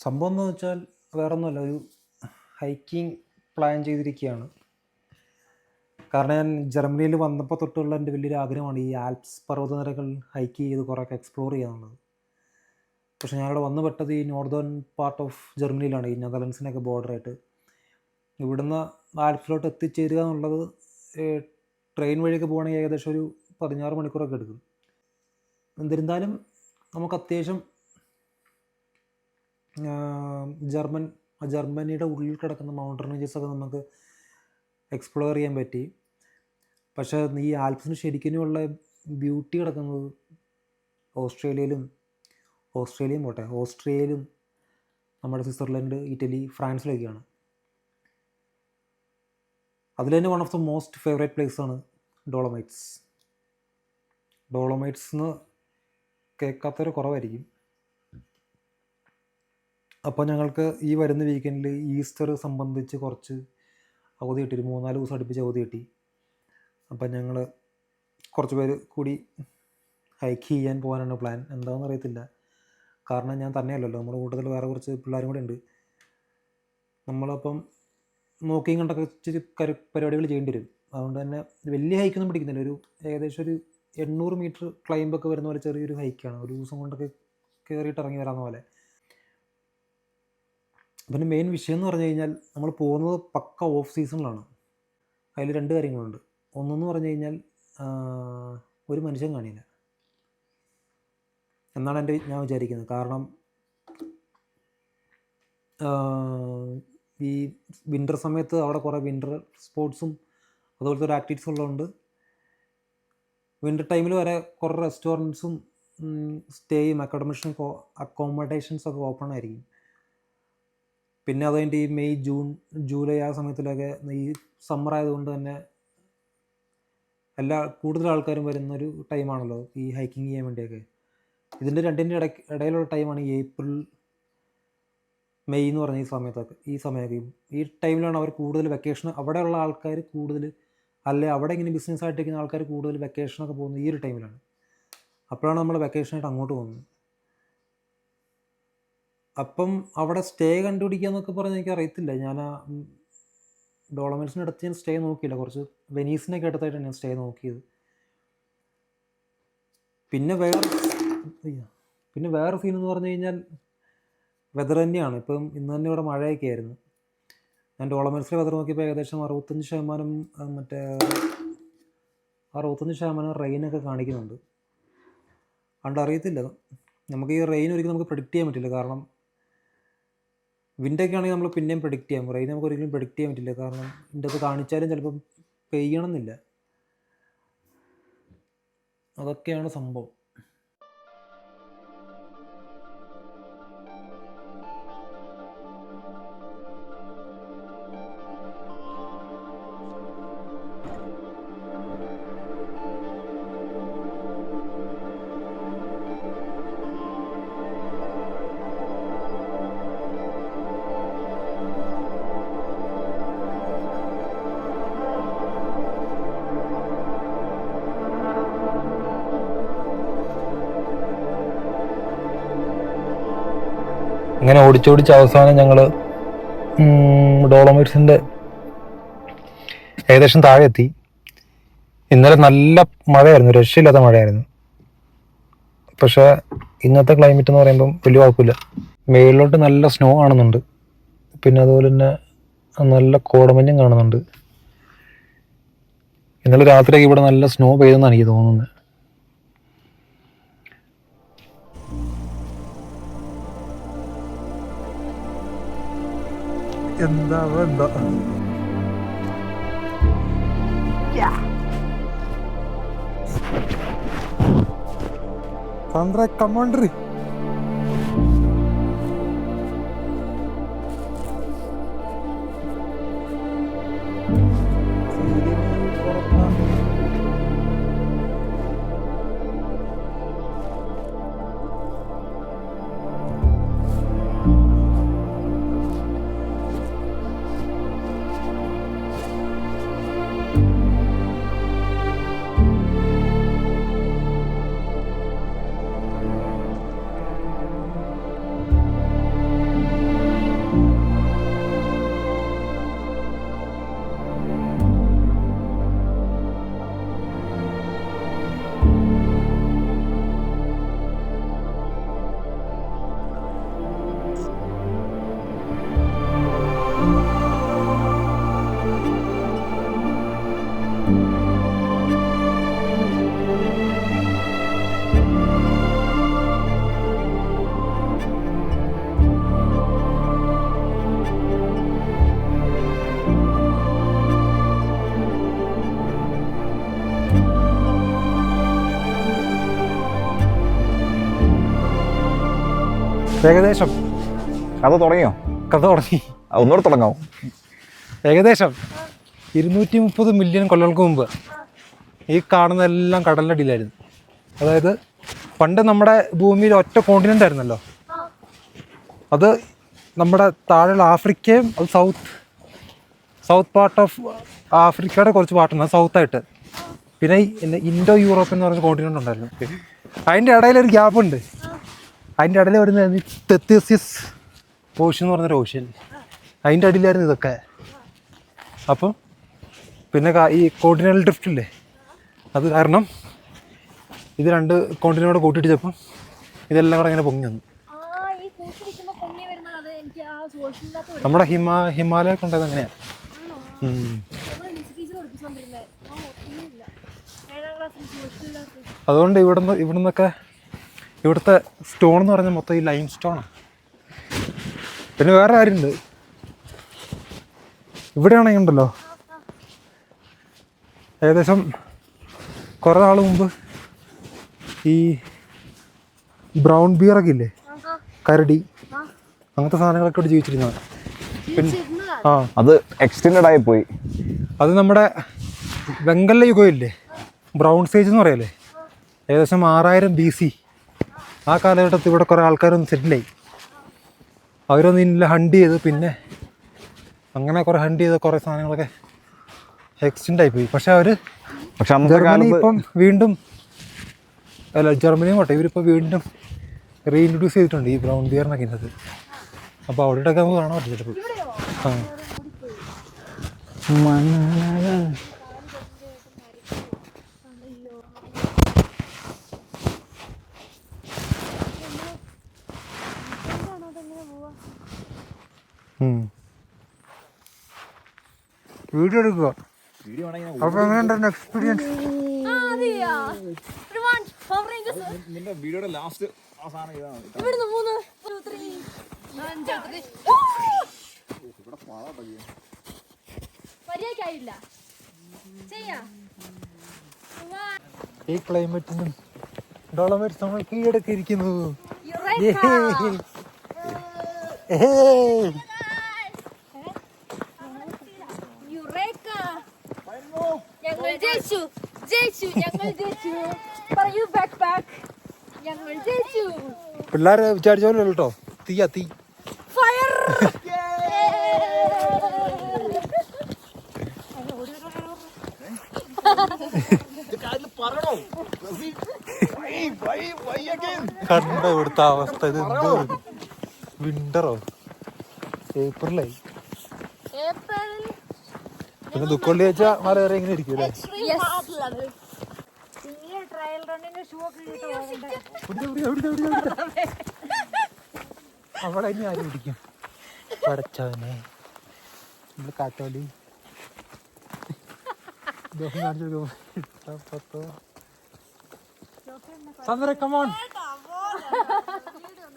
സംഭവം എന്ന് വെച്ചാൽ വേറൊന്നുമല്ല, ഒരു ഹൈക്കിങ് പ്ലാൻ ചെയ്തിരിക്കുകയാണ്. കാരണം ഞാൻ ജർമ്മനിയിൽ വന്നപ്പോൾ തൊട്ടുള്ള എൻ്റെ വലിയൊരു ആഗ്രഹമാണ് ഈ ആൽപ്സ് പർവ്വതനിരകൾ ഹൈക്ക് ചെയ്ത് കുറേയൊക്കെ എക്സ്പ്ലോർ ചെയ്യാന്നുള്ളത്. പക്ഷേ ഞാനിവിടെ വന്ന് പെട്ടത് ഈ നോർത്തേൺ പാർട്ട് ഓഫ് ജർമ്മനിയിലാണ്, ഈ നെതർലൻഡ്സിനൊക്കെ ബോർഡറായിട്ട്. ഇവിടുന്ന് ആൽപ്സിലോട്ട് എത്തിച്ചേരുക എന്നുള്ളത് ട്രെയിൻ വഴിയൊക്കെ പോകുകയാണെങ്കിൽ ഏകദേശം ഒരു 16 മണിക്കൂറൊക്കെ എടുക്കും. എന്നിരുന്നാലും നമുക്ക് അത്യാവശ്യം ജർമ്മനിയുടെ ഉള്ളിൽ കിടക്കുന്ന മൗണ്ടൻ റേഞ്ചസൊക്കെ നമുക്ക് എക്സ്പ്ലോർ ചെയ്യാൻ പറ്റി. പക്ഷേ ഈ ആൽപ്സിന് ശരിക്കുമുള്ള ബ്യൂട്ടി കിടക്കുന്നത് ഓസ്ട്രേലിയയിലും നമ്മുടെ സ്വിറ്റ്സർലൻഡ്, ഇറ്റലി, ഫ്രാൻസിലൊക്കെയാണ്. അതിൽ തന്നെ one of the most favourite പ്ലേസാണ് ഡോളോമൈറ്റ്സ് എന്ന് കേൾക്കാത്തവർ കുറവായിരിക്കും. അപ്പോൾ ഞങ്ങൾക്ക് ഈ വരുന്ന വീക്കെൻഡിൽ ഈസ്റ്റർ സംബന്ധിച്ച് കുറച്ച് അവധി കിട്ടി, ഒരു 3-4 ദിവസം അടുപ്പിച്ച് അവധി കിട്ടി. അപ്പം ഞങ്ങൾ കുറച്ച് പേര് കൂടി ഹൈക്ക് ചെയ്യാൻ പോകാനാണ് പ്ലാൻ. എന്താണെന്ന് അറിയത്തില്ല, കാരണം ഞാൻ തന്നെയല്ലല്ലോ, നമ്മുടെ കൂട്ടത്തിൽ വേറെ കുറച്ച് പിള്ളേരും കൂടെ ഉണ്ട്. നമ്മളപ്പം നോക്കിയും കണ്ടൊക്കെ ഇച്ചിരി പരിപാടികൾ ചെയ്യേണ്ടി വരും. അതുകൊണ്ട് തന്നെ വലിയ ഹൈക്കൊന്നും പിടിക്കുന്നില്ല, ഒരു ഏകദേശം ഒരു 800 മീറ്റർ ക്ലൈമ്പൊക്കെ വരുന്ന പോലെ ചെറിയൊരു ഹൈക്കാണ്, ഒരു ദിവസം കൊണ്ടൊക്കെ കയറിയിട്ട് ഇറങ്ങി വരാവുന്ന പോലെ. പിന്നെ മെയിൻ വിഷയം എന്ന് പറഞ്ഞു കഴിഞ്ഞാൽ നമ്മൾ പോകുന്നത് പക്ക ഓഫ് സീസണിലാണ്. അതിൽ 2 കാര്യങ്ങളുണ്ട്. ഒന്നെന്ന് പറഞ്ഞു കഴിഞ്ഞാൽ ഒരു മനുഷ്യൻ കാണില്ല എന്നാണ് ഞാൻ വിചാരിക്കുന്നത്. കാരണം ഈ വിൻ്റർ സമയത്ത് അവിടെ കുറേ വിൻ്റർ സ്പോർട്സും അതുപോലത്തെ ഒരു ആക്ടിവിറ്റീസ് ഉള്ളതുകൊണ്ട് വിൻ്റർ ടൈമിൽ വരെ കുറേ റെസ്റ്റോറൻറ്റ്സും സ്റ്റേയും അക്കോമഡേഷൻസൊക്കെ ഓപ്പൺ ആയിരിക്കും. പിന്നെ അത് കഴിഞ്ഞിട്ട് ഈ മെയ്, ജൂൺ, ജൂലൈ ആ സമയത്തിലൊക്കെ ഈ സമ്മർ ആയതുകൊണ്ട് തന്നെ കൂടുതൽ ആൾക്കാരും വരുന്നൊരു ടൈമാണല്ലോ ഈ ഹൈക്കിങ് ചെയ്യാൻ വേണ്ടിയൊക്കെ. ഇതിൻ്റെ രണ്ടിൻ്റെ ഇടയിലുള്ള ടൈമാണ് ഈ ഏപ്രിൽ, മെയ് എന്ന് പറഞ്ഞ ഈ സമയമൊക്കെ. ഈ ടൈമിലാണ് അവർ കൂടുതൽ വെക്കേഷൻ, അവിടെയുള്ള ആൾക്കാർ കൂടുതൽ, അവിടെ ഇങ്ങനെ ബിസിനസ്സായിട്ടിരിക്കുന്ന ആൾക്കാർ കൂടുതൽ വെക്കേഷനൊക്കെ പോകുന്നത് ഈ ഒരു ടൈമിലാണ്. അപ്പോഴാണ് നമ്മൾ വെക്കേഷനായിട്ട് അങ്ങോട്ട് പോകുന്നത്. അപ്പം അവിടെ സ്റ്റേ കണ്ടുപിടിക്കുക എന്നൊക്കെ പറഞ്ഞാൽ എനിക്ക് അറിയത്തില്ല. ഞാൻ ഡോളോമൈറ്റ്സിനടുത്ത് ഞാൻ സ്റ്റേ നോക്കിയില്ല, കുറച്ച് വെനീസിനൊക്കെ അടുത്തായിട്ടാണ് ഞാൻ സ്റ്റേ നോക്കിയത്. പിന്നെ വേറെ സീൻ എന്ന് പറഞ്ഞു കഴിഞ്ഞാൽ വെതർ തന്നെയാണ്. ഇപ്പം ഇന്ന് തന്നെ ഇവിടെ മഴയൊക്കെ ആയിരുന്നു. ഞാൻ ഡോളോമൈറ്റ്സിലെ വെതർ നോക്കിയപ്പോൾ ഏകദേശം 65% റെയിനൊക്കെ കാണിക്കുന്നുണ്ട്. അതുകൊണ്ട് അറിയത്തില്ല, നമുക്ക് ഈ റെയിൻ ഒരിക്കലും നമുക്ക് പ്രെഡിക്റ്റ് ചെയ്യാൻ പറ്റില്ല. കാരണം വിൻ്റൊക്കെ ആണെങ്കിൽ നമ്മൾ പിന്നെയും പ്രെഡിക്റ്റ് ചെയ്യാം, റെയിൻ നമുക്ക് ഒരിക്കലും പ്രെഡിക്റ്റ് ചെയ്യാൻ പറ്റില്ല. കാരണം ഇതിൻ്റെ അത് കാണിച്ചാലും ചിലപ്പം പെയ്യണമെന്നില്ല. അതൊക്കെയാണ് സംഭവം. ഇങ്ങനെ ഓടിച്ചോടിച്ച് അവസാനം ഞങ്ങൾ ഡോളോമൈറ്റ്സിൻ്റെ ഏകദേശം താഴെ എത്തി. ഇന്നലെ നല്ല മഴയായിരുന്നു, രക്ഷയില്ലാത്ത മഴയായിരുന്നു. പക്ഷേ ഇന്നത്തെ ക്ലൈമറ്റ് എന്ന് പറയുമ്പം വലിയ കുഴപ്പമില്ല. മേളിലോട്ട് നല്ല സ്നോ കാണുന്നുണ്ട്, പിന്നെ അതുപോലെ തന്നെ നല്ല കോടമഞ്ഞും കാണുന്നുണ്ട്. ഇന്നലെ രാത്രിയൊക്കെ ഇവിടെ നല്ല സ്നോ പെയ്തെന്നാണ് എനിക്ക് തോന്നുന്നത്. എന്താ കമാൻഡർ ഏകദേശം കഥ തുടങ്ങിയോ? കഥ തുടങ്ങി. ഒന്നുകൂടെ തുടങ്ങാമോ? ഏകദേശം 230 മില്യൺ കൊല്ലങ്ങൾക്ക് മുമ്പ് ഈ കാണുന്നതെല്ലാം കടലിനടിയിലായിരുന്നു. അതായത് പണ്ട് നമ്മുടെ ഭൂമിയിൽ ഒറ്റ കോണ്ടിനെൻ്റ് ആയിരുന്നല്ലോ. അത് നമ്മുടെ താഴെയുള്ള ആഫ്രിക്കയും അത് സൗത്ത് പാർട്ട് ഓഫ് ആഫ്രിക്കയുടെ കുറച്ച് പാർട്ടുണ്ട് സൗത്തായിട്ട്. പിന്നെ ഇൻഡോ യൂറോപ്പ് എന്ന് പറഞ്ഞ കോണ്ടിനെൻ്റ് ഉണ്ടായിരുന്നു. അതിൻ്റെ ഇടയിലൊരു ഗ്യാപ്പ് ഉണ്ട്. അതിൻ്റെ ഇടയിൽ വരുന്ന തെത്തീസിയസ് ഓഷ്യൻ എന്ന് പറഞ്ഞൊരു ഓഷ്യൻ, അതിൻ്റെ അടിയിലായിരുന്നു ഇതൊക്കെ. അപ്പം പിന്നെ ഈ കോണ്ടിനെൻ്റൽ ഡ്രിഫ്റ്റ് ഇല്ലേ, അത് കാരണം ഇത് 2 കോണ്ടിനെൻ്റോട് കൂട്ടിയിടിച്ചപ്പം ഇതെല്ലാം കൂടെ ഇങ്ങനെ പൊങ്ങി വന്നു. നമ്മുടെ ഹിമാലയൊക്കെ ഉണ്ടായത് അങ്ങനെയാണ്. അതുകൊണ്ട് ഇവിടുന്നൊക്കെ ഇവിടുത്തെ സ്റ്റോൺ എന്ന് പറഞ്ഞാൽ മൊത്തം ഈ ലൈം സ്റ്റോണാണ്. പിന്നെ വേറെ കാര്യമുണ്ട്, ഇവിടെയാണെങ്കിൽ ഉണ്ടല്ലോ ഏകദേശം കുറേ നാൾ മുമ്പ് ഈ ബ്രൗൺ ബിയറൊക്കെ ഇല്ലേ, കരടി, അങ്ങനത്തെ സാധനങ്ങളൊക്കെ ഇവിടെ ജീവിച്ചിരുന്നതാണ്. പിന്നെ അത് എക്സ്റ്റെൻഡ് ആയി പോയി. അത് നമ്മുടെ വെങ്കല യുഗമില്ലേ, ബ്രൗൺ സ്റ്റേജ് എന്ന് പറയല്ലേ, ഏകദേശം 6000 BC ആ കാലഘട്ടത്തിൽ ഇവിടെ കുറേ ആൾക്കാരൊന്ന് സെറ്റിലായി. അവരൊന്ന് ഇല്ല ഹണ്ട് ചെയ്ത്, പിന്നെ അങ്ങനെ കുറേ ഹണ്ട് ചെയ്ത് കുറേ സാധനങ്ങളൊക്കെ എക്സ്റ്റെൻഡ് ആയിപ്പോയി. പക്ഷെ അവർ ജർമ്മനി ഇപ്പം വീണ്ടും ജർമ്മനിയും പോട്ടെ, ഇവരിപ്പോൾ വീണ്ടും റീഇൻട്രൊഡ്യൂസ് ചെയ്തിട്ടുണ്ട് ഈ ബ്രൗൺ ബിയറിനൊക്കെ ഇന്നത്. അപ്പോൾ അവിടെയൊക്കെ നമുക്ക് കാണാൻ പറ്റും ചിലപ്പോൾ. വീഡിയോ എടുക്കുക. അപ്പോൾ എങ്ങനെയുണ്ടായിരുന്നു എക്സ്പീരിയൻസ്? ഈ ക്ലൈമറ്റിനും ഡോളമൈറ്റ്സ് നമ്മൾ കീഴടക്കിയിരിക്കുന്നു. പിള്ളേരെ വിചാരിച്ച പോലെ കേട്ടോ, തീയാ തീ. കണ്ട ഇവിടുത്തെ അവസ്ഥ, ഇത് വിന്ററോ ഏപ്രിലായി. പിന്നെ ദുഃഖമുള്ളി വെച്ചാ മല കയറി ഇങ്ങനെ ഇരിക്കും അല്ലേ? അവിടെ ഇനി ആരും പിടിക്കും. പടച്ചവനെ, നമ്മള് കാത്തോലി സന്ദ്ര കമോൺ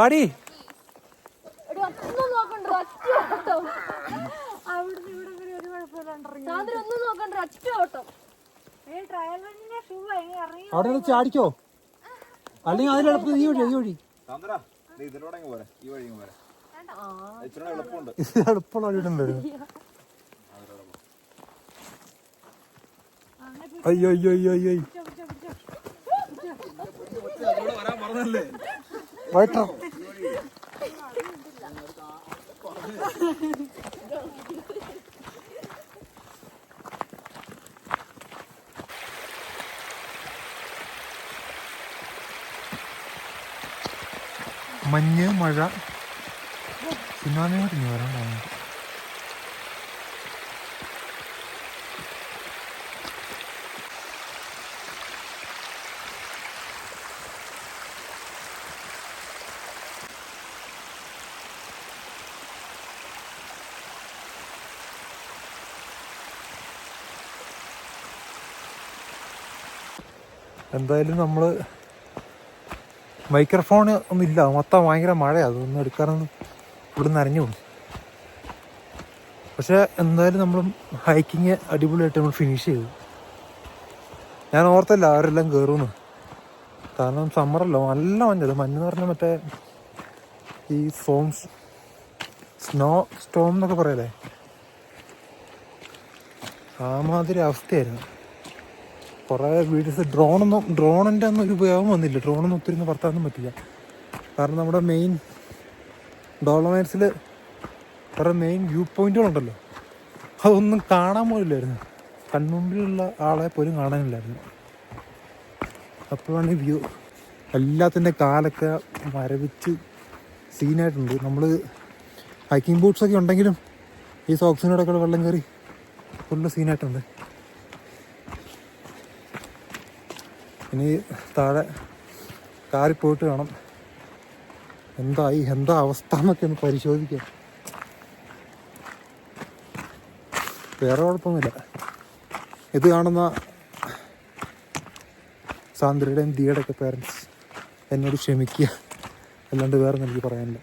വാടി. അവിടെ നിന്ന് ചാടിക്കോ, അല്ലെങ്കിൽ അതിലെളുപ്പം ഈ വഴി എളുപ്പമുള്ള വഴിയുണ്ട്. അയ്യോ അയ്യോ അയ്യോ അയ്യോ വൈറ്റോ. മഞ്ഞ്, മഴ, സുനാമിയോട് ഇനി വരാൻ പോകുന്നുണ്ട്. എന്തായാലും നമ്മൾ മൈക്രോഫോൺ ഒന്നും ഇല്ല, മൊത്തം ഭയങ്കര മഴയാണ്, അതൊന്നും എടുക്കാനൊന്നും ഇവിടെ നനഞ്ഞു പോകും. പക്ഷേ എന്തായാലും നമ്മൾ ഹൈക്കിങ് അടിപൊളിയായിട്ട് നമ്മൾ ഫിനിഷ് ചെയ്തു. ഞാൻ ഓർത്തല്ല അവരെല്ലാം കയറുമെന്ന്, കാരണം സമ്മറല്ലോ, നല്ല മഞ്ഞത്. മഞ്ഞെന്ന് പറഞ്ഞാൽ മറ്റേ ഈ സ്നോ സ്റ്റോം എന്നൊക്കെ പറയല്ലേ, ആ മാതിരി അവസ്ഥയായിരുന്നു. കുറേ വീഡിയോസ് ഡ്രോണിൻ്റെ ഒന്നും ഒരു ഉപയോഗം വന്നില്ല. ഡ്രോണൊന്നും ഒത്തിരി ഒന്നും പറത്താനൊന്നും പറ്റില്ല. കാരണം നമ്മുടെ മെയിൻ ഡോളോമൈറ്റ്സിൽ കുറേ മെയിൻ വ്യൂ പോയിന്റുകളുണ്ടല്ലോ, അതൊന്നും കാണാൻ പോലില്ലായിരുന്നു. കൺമുമ്പിലുള്ള ആളെ പോലും കാണാനില്ലായിരുന്നു. അപ്പോഴാണ് ഈ വ്യൂ എല്ലാത്തിൻ്റെ കാലൊക്കെ മരവിച്ച് സീനായിട്ടുണ്ട്. നമ്മൾ ഹൈക്കിംഗ് ബൂട്ട്സൊക്കെ ഉണ്ടെങ്കിലും ഈ സോക്സിനോടൊക്കെ വെള്ളം കയറി ഫുള്ള് സീനായിട്ടുണ്ട്. ഇനി താഴെ കാറി പോയിട്ട് വേണം എന്താ അവസ്ഥ എന്നൊക്കെ ഒന്ന് പരിശോധിക്കാം. വേറെ കുഴപ്പമൊന്നുമില്ല. ഇത് കാണുന്ന സാന്ദ്രയുടെയും ദിയയുടെ ഒക്കെ പേരൻസ് എന്നോട് ക്ഷമിക്കുക, അല്ലാണ്ട് വേറെ എനിക്ക് പറയാനില്ല.